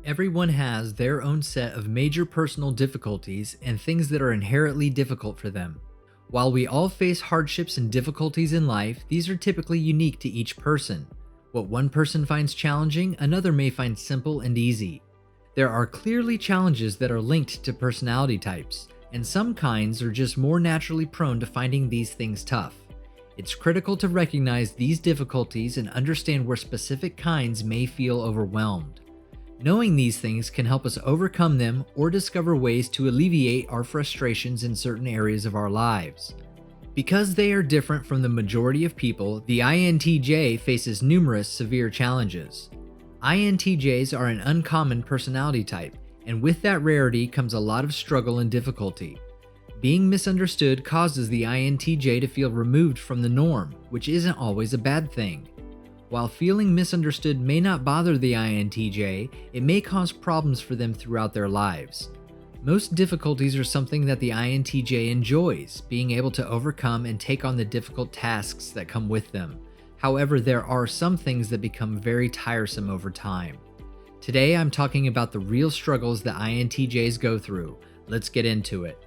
Everyone has their own set of major personal difficulties and things that are inherently difficult for them. While we all face hardships and difficulties in life, these are typically unique to each person. What one person finds challenging, another may find simple and easy. There are clearly challenges that are linked to personality types, and some kinds are just more naturally prone to finding these things tough. It's critical to recognize these difficulties and understand where specific kinds may feel overwhelmed. Knowing these things can help us overcome them or discover ways to alleviate our frustrations in certain areas of our lives. Because they are different from the majority of people, the INTJ faces numerous severe challenges. INTJs are an uncommon personality type, and with that rarity comes a lot of struggle and difficulty. Being misunderstood causes the INTJ to feel removed from the norm, which isn't always a bad thing. While feeling misunderstood may not bother the INTJ, it may cause problems for them throughout their lives. Most difficulties are something that the INTJ enjoys, being able to overcome and take on the difficult tasks that come with them. However, there are some things that become very tiresome over time. Today, I'm talking about the real struggles that INTJs go through. Let's get into it.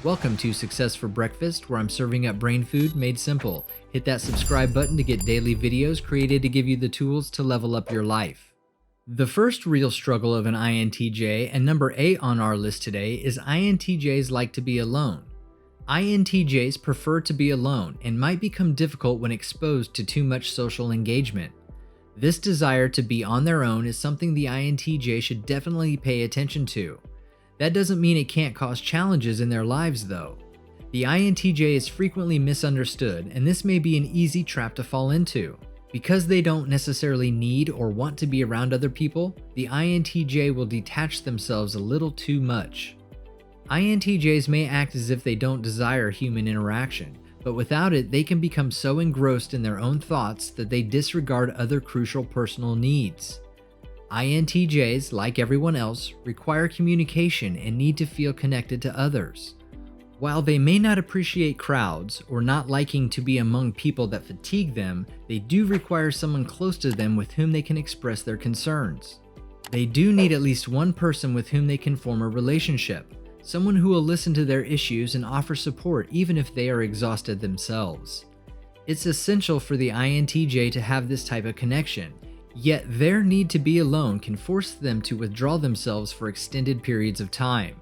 Welcome to Success for Breakfast, where I'm serving up brain food made simple. Hit that subscribe button to get daily videos created to give you the tools to level up your life. The first real struggle of an INTJ, and number 8 on our list today, is INTJs like to be alone. INTJs prefer to be alone and might become difficult when exposed to too much social engagement. This desire to be on their own is something the INTJ should definitely pay attention to. That doesn't mean it can't cause challenges in their lives, though. The INTJ is frequently misunderstood, and this may be an easy trap to fall into. Because they don't necessarily need or want to be around other people, the INTJ will detach themselves a little too much. INTJs may act as if they don't desire human interaction, but without it, they can become so engrossed in their own thoughts that they disregard other crucial personal needs. INTJs, like everyone else, require communication and need to feel connected to others. While they may not appreciate crowds or not liking to be among people that fatigue them, they do require someone close to them with whom they can express their concerns. They do need at least one person with whom they can form a relationship, someone who will listen to their issues and offer support even if they are exhausted themselves. It's essential for the INTJ to have this type of connection. Yet their need to be alone can force them to withdraw themselves for extended periods of time.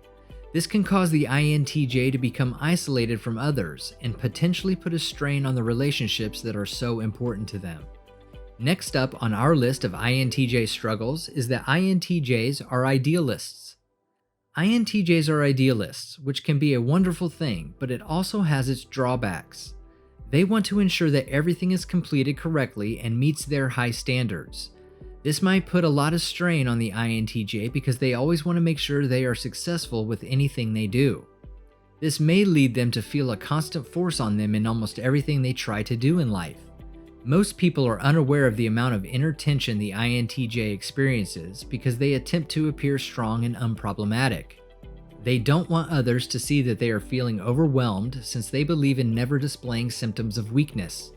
This can cause the INTJ to become isolated from others and potentially put a strain on the relationships that are so important to them. Next up on our list of INTJ struggles is that INTJs are idealists. INTJs are idealists, which can be a wonderful thing, but it also has its drawbacks. They want to ensure that everything is completed correctly and meets their high standards. This might put a lot of strain on the INTJ because they always want to make sure they are successful with anything they do. This may lead them to feel a constant force on them in almost everything they try to do in life. Most people are unaware of the amount of inner tension the INTJ experiences because they attempt to appear strong and unproblematic. They don't want others to see that they are feeling overwhelmed since they believe in never displaying symptoms of weakness.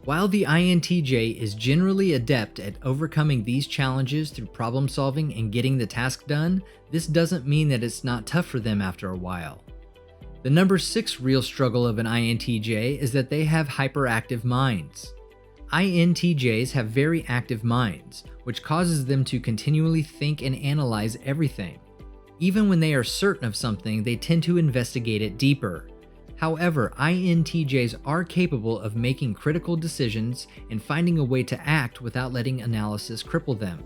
While the INTJ is generally adept at overcoming these challenges through problem solving and getting the task done, this doesn't mean that it's not tough for them after a while. The number 6 real struggle of an INTJ is that they have hyperactive minds. INTJs have very active minds, which causes them to continually think and analyze everything. Even when they are certain of something, they tend to investigate it deeper. However, INTJs are capable of making critical decisions and finding a way to act without letting analysis cripple them.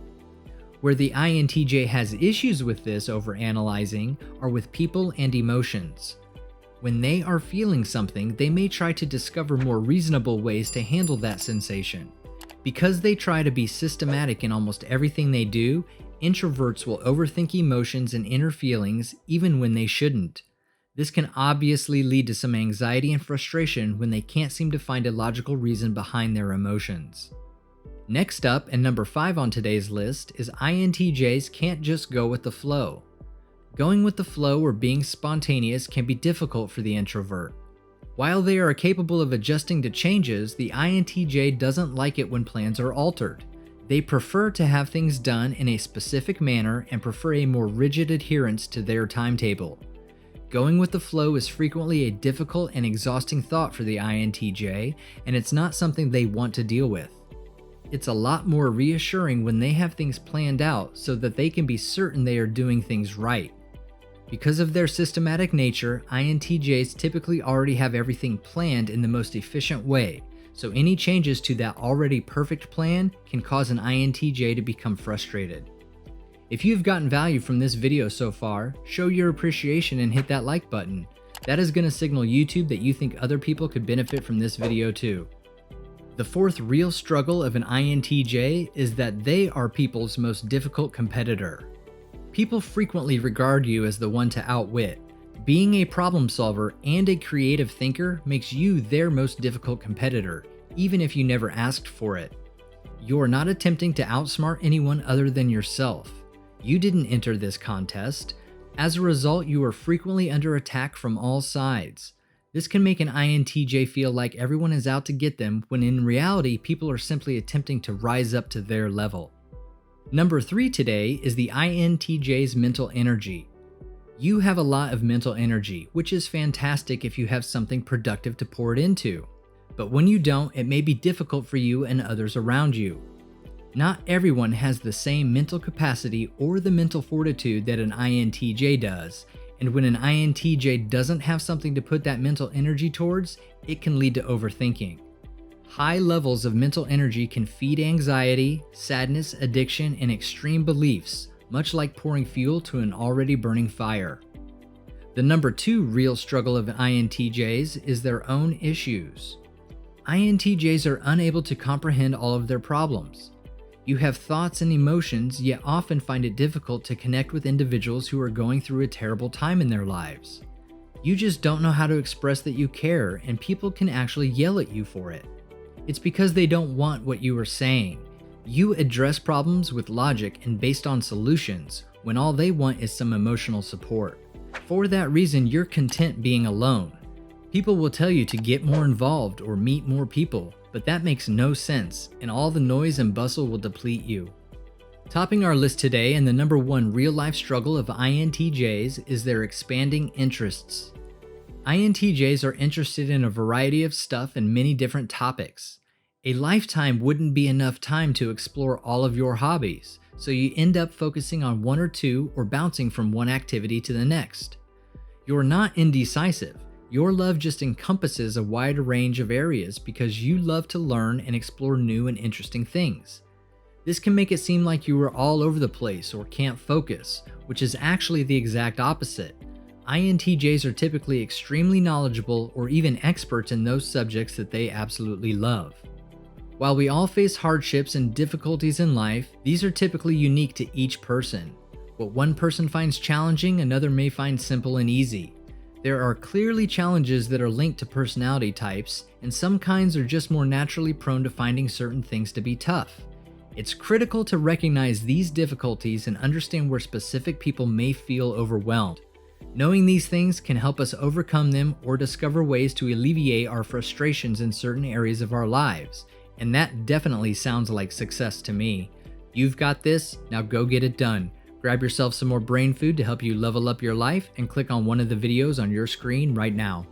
Where the INTJ has issues with this overanalyzing are with people and emotions. When they are feeling something, they may try to discover more reasonable ways to handle that sensation. Because they try to be systematic in almost everything they do, introverts will overthink emotions and inner feelings even when they shouldn't. This can obviously lead to some anxiety and frustration when they can't seem to find a logical reason behind their emotions. Next up, and number 5 on today's list, is INTJs can't just go with the flow. Going with the flow or being spontaneous can be difficult for the introvert. While they are capable of adjusting to changes, the INTJ doesn't like it when plans are altered. They prefer to have things done in a specific manner and prefer a more rigid adherence to their timetable. Going with the flow is frequently a difficult and exhausting thought for the INTJ, and it's not something they want to deal with. It's a lot more reassuring when they have things planned out so that they can be certain they are doing things right. Because of their systematic nature, INTJs typically already have everything planned in the most efficient way, so any changes to that already perfect plan can cause an INTJ to become frustrated. If you've gotten value from this video so far, show your appreciation and hit that like button. That is going to signal YouTube that you think other people could benefit from this video too. The fourth real struggle of an INTJ is that they are people's most difficult competitor. People frequently regard you as the one to outwit. Being a problem solver and a creative thinker makes you their most difficult competitor, even if you never asked for it. You're not attempting to outsmart anyone other than yourself. You didn't enter this contest. As a result, you are frequently under attack from all sides. This can make an INTJ feel like everyone is out to get them, when in reality, people are simply attempting to rise up to their level. Number 3 today is the INTJ's mental energy. You have a lot of mental energy, which is fantastic if you have something productive to pour it into. But when you don't, it may be difficult for you and others around you. Not everyone has the same mental capacity or the mental fortitude that an INTJ does, and when an INTJ doesn't have something to put that mental energy towards, it can lead to overthinking. High levels of mental energy can feed anxiety, sadness, addiction, and extreme beliefs, much like pouring fuel to an already burning fire. The number 2 real struggle of INTJs is their own issues. INTJs are unable to comprehend all of their problems. You have thoughts and emotions, yet often find it difficult to connect with individuals who are going through a terrible time in their lives. You just don't know how to express that you care, and people can actually yell at you for it. It's because they don't want what you are saying. You address problems with logic and based on solutions, when all they want is some emotional support. For that reason, you're content being alone. People will tell you to get more involved or meet more people, but that makes no sense, and all the noise and bustle will deplete you. Topping our list today, and the number 1 real-life struggle of INTJs is their expanding interests. INTJs are interested in a variety of stuff and many different topics. A lifetime wouldn't be enough time to explore all of your hobbies, so you end up focusing on 1 or 2 or bouncing from one activity to the next. You're not indecisive. Your love just encompasses a wide range of areas because you love to learn and explore new and interesting things. This can make it seem like you are all over the place or can't focus, which is actually the exact opposite. INTJs are typically extremely knowledgeable or even experts in those subjects that they absolutely love. While we all face hardships and difficulties in life, these are typically unique to each person. What one person finds challenging, another may find simple and easy. There are clearly challenges that are linked to personality types, and some kinds are just more naturally prone to finding certain things to be tough. It's critical to recognize these difficulties and understand where specific people may feel overwhelmed. Knowing these things can help us overcome them or discover ways to alleviate our frustrations in certain areas of our lives, and that definitely sounds like success to me. You've got this, now go get it done. Grab yourself some more brain food to help you level up your life and click on one of the videos on your screen right now.